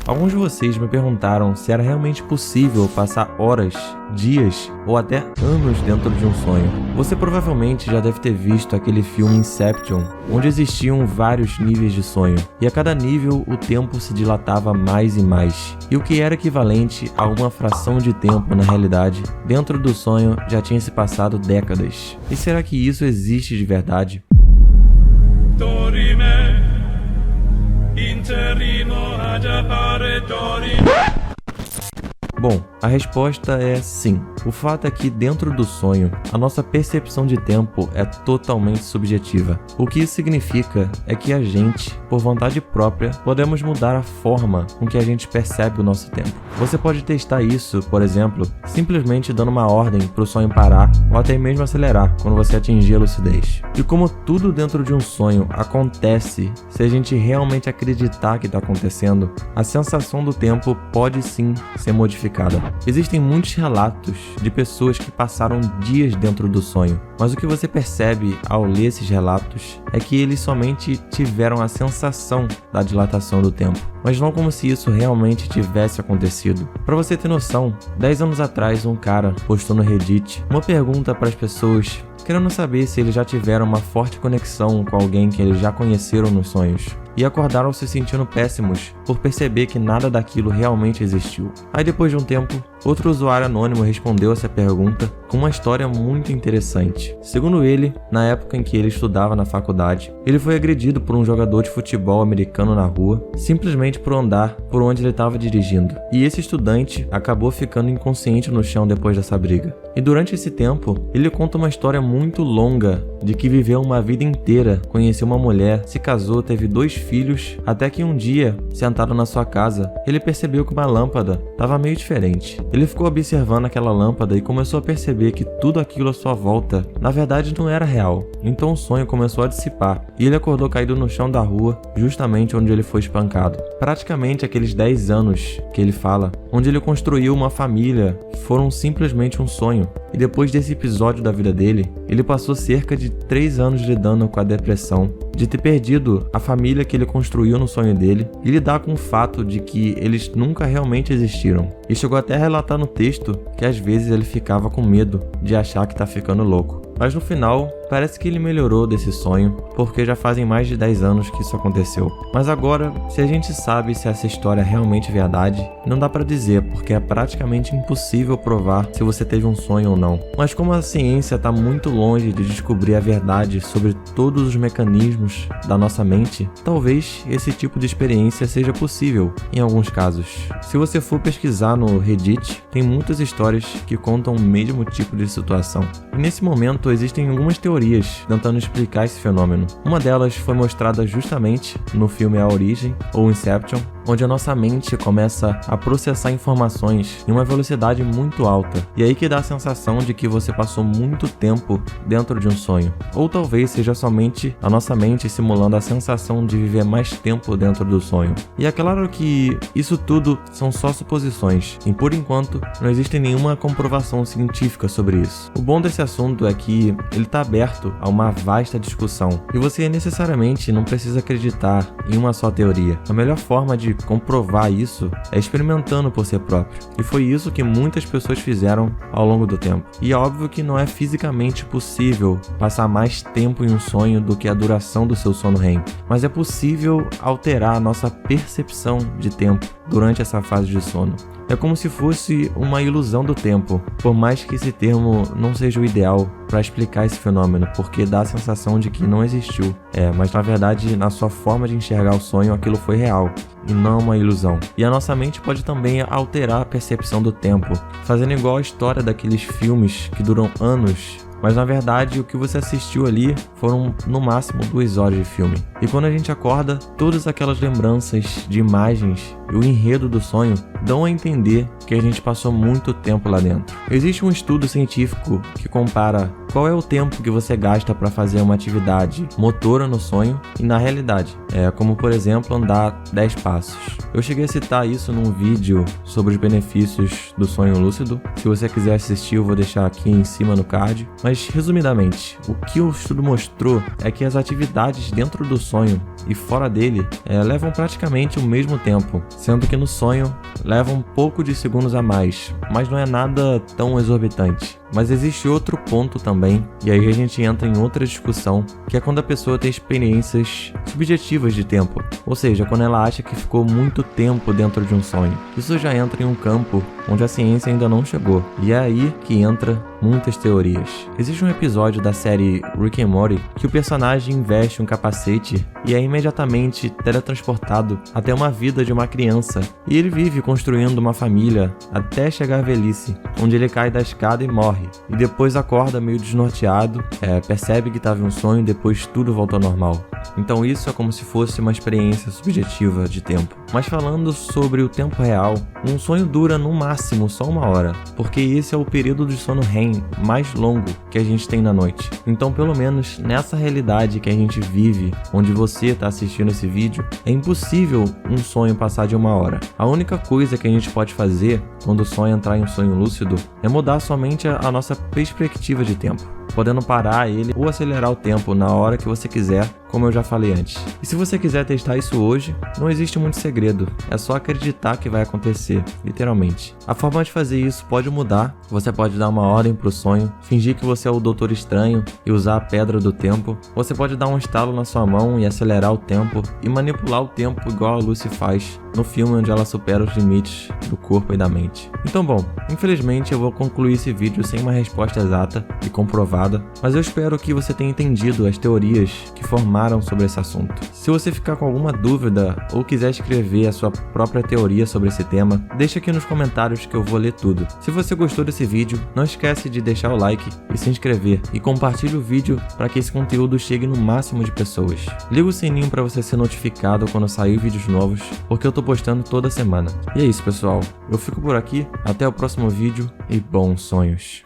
Alguns de vocês me perguntaram se era realmente possível passar horas, dias ou até anos dentro de um sonho. Você provavelmente já deve ter visto aquele filme Inception, onde existiam vários níveis de sonho, e a cada nível o tempo se dilatava mais e mais, e o que era equivalente a uma fração de tempo na realidade, dentro do sonho já tinha se passado décadas. E será que isso existe de verdade? Dorime, interino ad appare dorime. Bom, a resposta é sim. O fato é que dentro do sonho, a nossa percepção de tempo é totalmente subjetiva. O que isso significa é que a gente, por vontade própria, podemos mudar a forma com que a gente percebe o nosso tempo. Você pode testar isso, por exemplo, simplesmente dando uma ordem para o sonho parar ou até mesmo acelerar quando você atingir a lucidez. E como tudo dentro de um sonho acontece, se a gente realmente acreditar que está acontecendo, a sensação do tempo pode sim ser modificada. Existem muitos relatos de pessoas que passaram dias dentro do sonho, mas o que você percebe ao ler esses relatos é que eles somente tiveram a sensação da dilatação do tempo, mas não como se isso realmente tivesse acontecido. Para você ter noção, 10 anos atrás um cara postou no Reddit uma pergunta para as pessoas querendo saber se eles já tiveram uma forte conexão com alguém que eles já conheceram nos sonhos, e acordaram se sentindo péssimos por perceber que nada daquilo realmente existiu. Aí depois de um tempo, outro usuário anônimo respondeu essa pergunta com uma história muito interessante. Segundo ele, na época em que ele estudava na faculdade, ele foi agredido por um jogador de futebol americano na rua, simplesmente por andar por onde ele estava dirigindo. E esse estudante acabou ficando inconsciente no chão depois dessa briga. E durante esse tempo, ele conta uma história muito longa de que viveu uma vida inteira, conheceu uma mulher, se casou, teve 2 filhos, até que um dia, sentado na sua casa, ele percebeu que uma lâmpada estava meio diferente. Ele ficou observando aquela lâmpada e começou a perceber que tudo aquilo à sua volta, na verdade, não era real. Então o sonho começou a dissipar e ele acordou caído no chão da rua, justamente onde ele foi espancado. Praticamente aqueles 10 anos que ele fala, onde ele construiu uma família, foram simplesmente um sonho. E depois desse episódio da vida dele, ele passou cerca de 3 anos lidando com a depressão, de ter perdido a família que ele construiu no sonho dele e lidar com o fato de que eles nunca realmente existiram. E chegou até a relatar no texto que às vezes ele ficava com medo de achar que tá ficando louco. Mas no final, parece que ele melhorou desse sonho, porque já fazem mais de 10 anos que isso aconteceu. Mas agora, se a gente sabe se essa história é realmente verdade, não dá pra dizer, porque é praticamente impossível provar se você teve um sonho ou não. Mas como a ciência tá muito longe de descobrir a verdade sobre todos os mecanismos da nossa mente, talvez esse tipo de experiência seja possível em alguns casos. Se você for pesquisar no Reddit, tem muitas histórias que contam o mesmo tipo de situação. E nesse momento existem algumas teorias tentando explicar esse fenômeno. Uma delas foi mostrada justamente no filme A Origem, ou Inception, onde a nossa mente começa a processar informações em uma velocidade muito alta, e aí que dá a sensação de que você passou muito tempo dentro de um sonho. Ou talvez seja somente a nossa mente simulando a sensação de viver mais tempo dentro do sonho. E é claro que isso tudo são só suposições, e por enquanto não existe nenhuma comprovação científica sobre isso. O bom desse assunto é que ele está aberto a uma vasta discussão, e você necessariamente não precisa acreditar em uma só teoria. A melhor forma de comprovar isso é experimentando por si próprio, e foi isso que muitas pessoas fizeram ao longo do tempo. E é óbvio que não é fisicamente possível passar mais tempo em um sonho do que a duração do seu sono REM, mas é possível alterar a nossa percepção de tempo durante essa fase de sono. É como se fosse uma ilusão do tempo, por mais que esse termo não seja o ideal para explicar esse fenômeno, porque dá a sensação de que não existiu. Mas na verdade, na sua forma de enxergar o sonho, aquilo foi real e não uma ilusão. E a nossa mente pode também alterar a percepção do tempo, fazendo igual a história daqueles filmes que duram anos, mas na verdade o que você assistiu ali foram no máximo 2 horas de filme. E quando a gente acorda, todas aquelas lembranças de imagens e o enredo do sonho dão a entender que a gente passou muito tempo lá dentro. Existe um estudo científico que compara qual é o tempo que você gasta para fazer uma atividade motora no sonho e na realidade, como por exemplo andar 10 passos. Eu cheguei a citar isso num vídeo sobre os benefícios do sonho lúcido. Se você quiser assistir, eu vou deixar aqui em cima no card. Mas resumidamente, o que o estudo mostrou é que as atividades dentro do sonho e fora dele levam praticamente o mesmo tempo, sendo que no sonho leva um pouco de segundos a mais, mas não é nada tão exorbitante. Mas existe outro ponto também, e aí a gente entra em outra discussão, que é quando a pessoa tem experiências subjetivas de tempo, ou seja, quando ela acha que ficou muito tempo dentro de um sonho. Isso já entra em um campo onde a ciência ainda não chegou, e é aí que entra muitas teorias. Existe um episódio da série Rick and Morty que o personagem veste um capacete e é imediatamente teletransportado até uma vida de uma criança, e ele vive construindo uma família até chegar à velhice, onde ele cai da escada e morre, e depois acorda meio desnorteado, percebe que estava em um sonho e depois tudo volta ao normal. Então isso é como se fosse uma experiência subjetiva de tempo. Mas falando sobre o tempo real, um sonho dura no máximo só 1 hora, porque esse é o período de sono REM mais longo que a gente tem na noite. Então pelo menos nessa realidade que a gente vive, onde você está assistindo esse vídeo, é impossível um sonho passar de 1 hora. A única coisa que a gente pode fazer quando o sonho entrar em um sonho lúcido é mudar somente a nossa perspectiva de tempo, podendo parar ele ou acelerar o tempo na hora que você quiser, como eu já falei antes. E se você quiser testar isso hoje, não existe muito segredo, é só acreditar que vai acontecer, literalmente. A forma de fazer isso pode mudar, você pode dar uma ordem pro sonho, fingir que você é o Doutor Estranho e usar a pedra do tempo, você pode dar um estalo na sua mão e acelerar o tempo e manipular o tempo igual a Lucy faz no filme onde ela supera os limites do corpo e da mente. Então bom, infelizmente eu vou concluir esse vídeo sem uma resposta exata e comprovada, mas eu espero que você tenha entendido as teorias que formaram sobre esse assunto. Se você ficar com alguma dúvida ou quiser escrever a sua própria teoria sobre esse tema, deixa aqui nos comentários que eu vou ler tudo. Se você gostou desse vídeo, não esquece de deixar o like e se inscrever, e compartilhe o vídeo para que esse conteúdo chegue no máximo de pessoas. Liga o sininho para você ser notificado quando sair vídeos novos, porque eu tô postando toda semana. E é isso, pessoal, eu fico por aqui, até o próximo vídeo e bons sonhos.